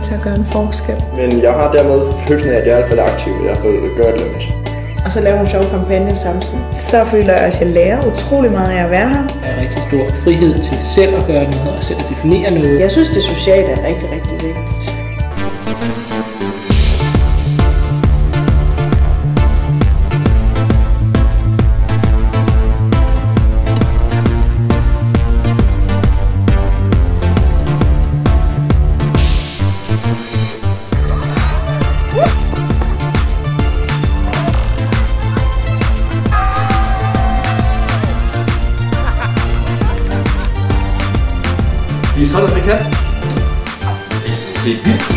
til at gøre en forskel. Men jeg har dermed følelsen af, at jeg er i hvert fald aktiv, i hvert fald gør et eller andet. Og så lave nogle sjove kampagner samtidig. Så føler jeg, at jeg lærer utrolig meget af at være her. Der er rigtig stor frihed til selv at gøre noget og selv at definere noget. Jeg synes, det sociale er rigtig, rigtig vigtigt. Vi er sådan, vi kan. Det er vildt.